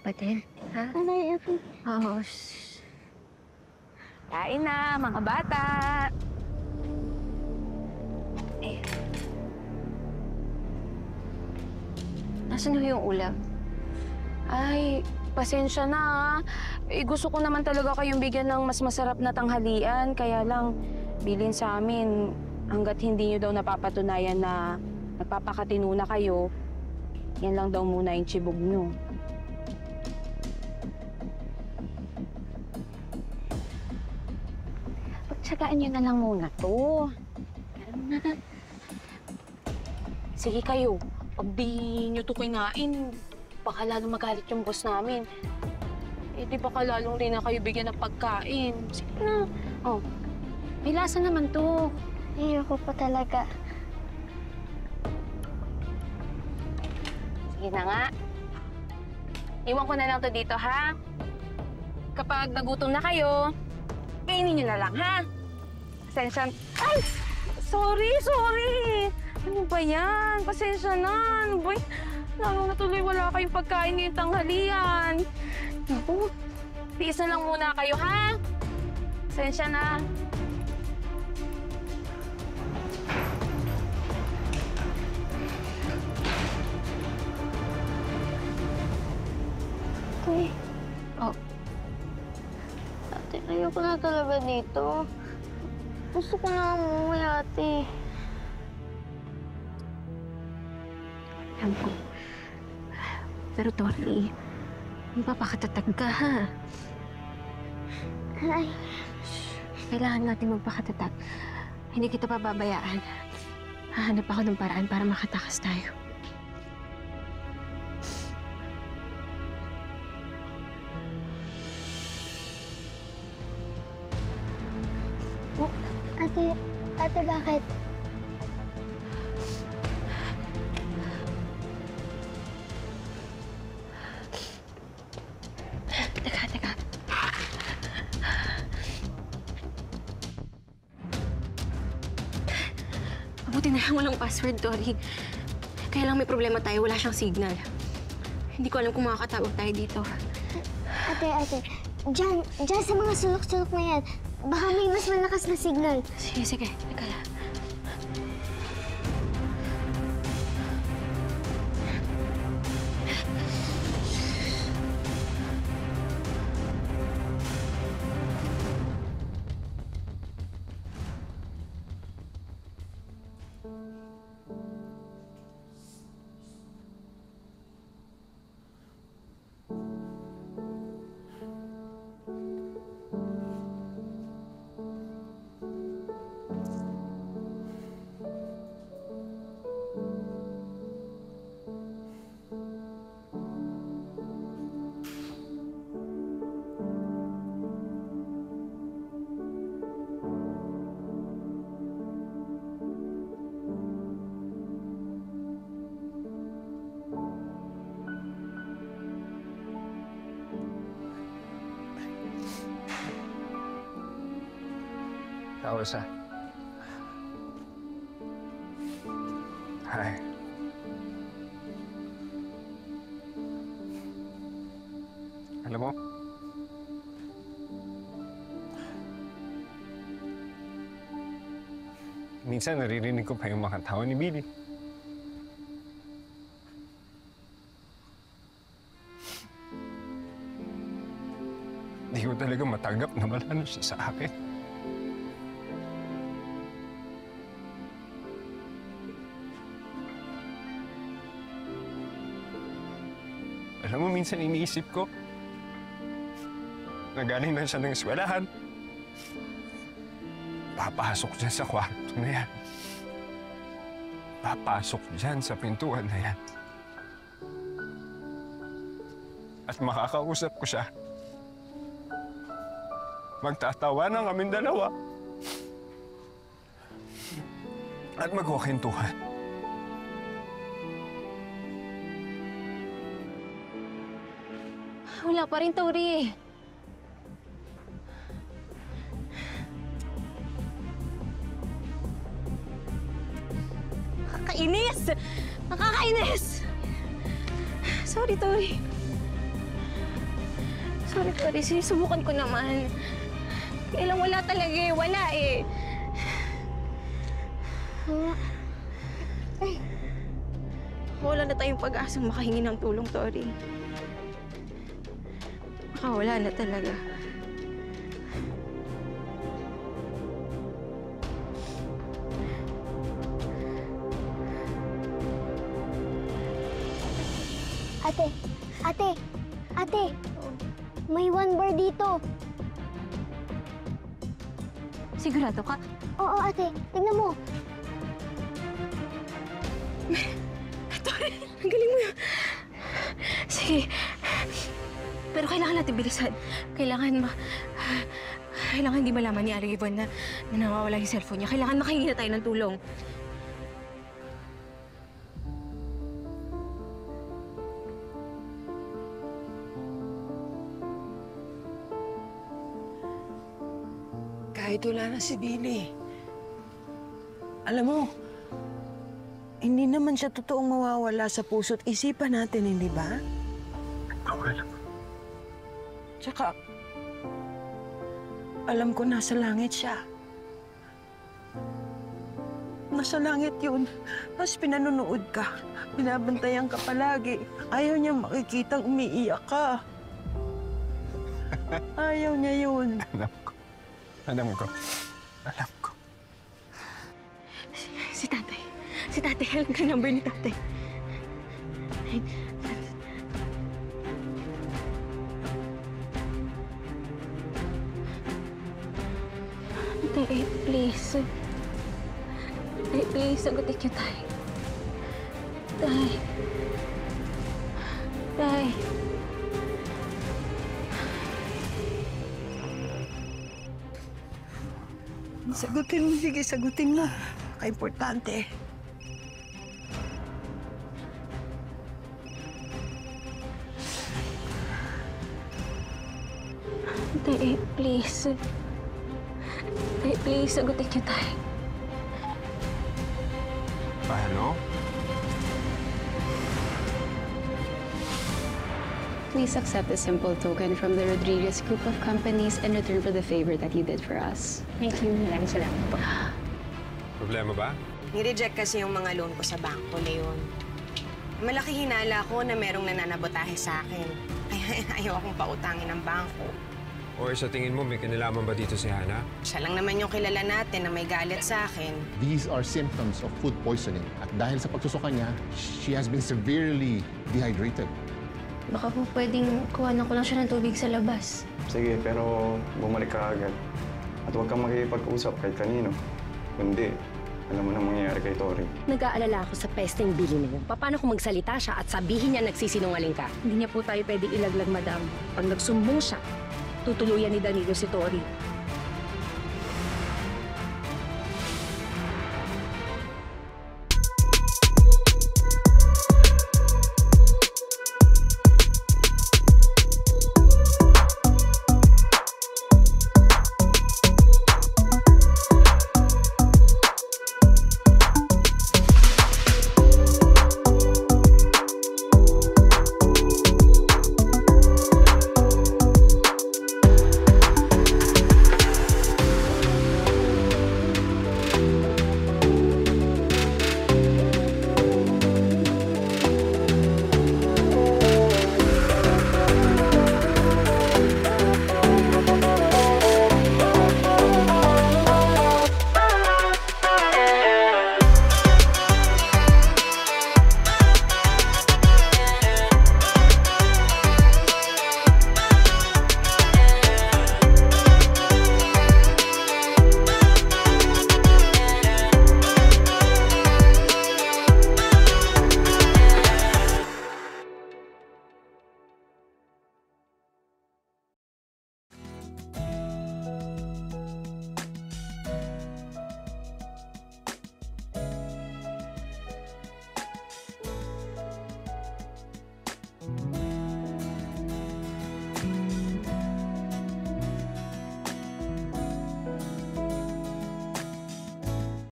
Kapatid, ha? Aray, ako. Oo. Kain na, mga bata! Nasaan na yung ulam? Ay, pasensya na ha. Gusto ko naman talaga kayong bigyan ng mas masarap na tanghalian. Kaya lang, bilin sa amin, hanggat hindi nyo daw napapatunayan na nagpapakatino na kayo, yan lang daw muna yung tsibog nyo. Pagtsagaan nyo na lang muna to. Sige kayo, pag di nyo to kinain, baka lalong magalit yung boss namin. Eh, di baka lalong rin na kayo bigyan ng pagkain. Sige na. Oh, may lasa naman to. Ayoko po talaga. Sige na nga. Iwan ko na lang to dito, ha? Kapag nagutom na kayo, kainin nyo na lang, ha? Pasensya. Ay! Sorry! Ano ba yan? Pasensya na. Ano ba yan? Lalo na tuloy wala kayong pagkain ngayong tanghalian. Naku, tiis na lang muna kayo, ha? Pasensya na. Ate. Oh. Ate, ayoko na talaga dito. Gusto ko na umuwi, ate. Alam ko. Pero Tori, magpapakatatag ka, ha? Ay, Kailangan natin magpakatatag. Hindi kita pababayaan. Hahanap ako ng paraan para makatakas tayo. ate, bakit? Teka. Mabuti na lang walang password, Tori. Kaya lang may problema tayo, wala siyang signal. Hindi ko alam kung makakatawag tayo dito. Ate. Diyan sa mga sulok-sulok na yan. Baka may mas malakas na signal. Sige. Teka lang. Elsa. Hi. Alam mo, minsan naririnig ko pa yung mga tao ni Billy. Hindi ko talaga matanggap na wala na siya sa akin. Alam mo, minsan iniisip ko, na galing na siya ng eskwelahan. Papasok dyan sa kwarto na yan. Papasok dyan sa pintuan na yan. At makakausap ko siya. Magtatawanan kaming dalawa. At magkukwentuhan. Wala pa rin, Tori. Nakakainis! Sorry, Tori. Sorry, Tori. Sinusubukan ko naman. Kaya lang wala talaga eh. Wala eh. Wala na tayong pag-asang makahingi ng tulong, Tori. Baka wala na talaga. Ate, ate, ate. May 1 bar dito. Sigurado ka? Oo, ate. Tingnan mo. Tori, ang galing mo yun. Sige. Pero kailangan natin bilisan. Kailangan hindi malaman ni Aling Yvonne na nawawala yung cellphone niya. Kailangan makahingi na tayo ng tulong. Kahit wala na si Billy. Alam mo, hindi naman siya totoong mawawala sa puso't isipan natin, hindi ba? Okay lang. Tsaka, alam ko nasa langit siya. Nasa langit yun. Tapos pinanonood ka. Binabantayan ka palagi. Ayaw niya makikitang umiiyak ka. Ayaw niya yun. Alam ko. Alam ko. Alam ko. Si tatay. Si tatay. Alam ka number ni tatay. Tay, please. Tay, please. Sagutin niyo, tay. Tay. Tay. Sagutin mo. Sige, sagutin mo. Importante. Tay, please. Tay, please. Sagutin niyo, tay. Hello? Please accept a simple token from the Rodriguez Group of Companies in return for the favor that you did for us. Thank you. Maraming salamat po. Problema ba? Ni-reject kasi yung mga loan ko sa bangko na yun. Malaki hinala ko na merong nananabotahe sa akin. Kaya ayaw akong pautangin ng bangko. O sa tingin mo, may kinalaman ba dito si Hana? Siya lang naman yung kilala natin na may galit sa akin. These are symptoms of food poisoning. At dahil sa pagsusuka niya, she has been severely dehydrated. Baka po pwedeng kuhanan ko lang siya ng tubig sa labas. Sige, pero bumalik ka agad. At huwag kang makikipag-usap kahit kanino. Kundi, alam mo na mangyayari kay Tori. Nag-aalala ako sa pesteng Billy na yun. Paano kung magsalita siya at sabihin niya nagsisinungaling ka? Hindi niya po tayo pwede ilaglag, madam. Pag nagsumbong siya, tutuluyan ni Danilo si Tori.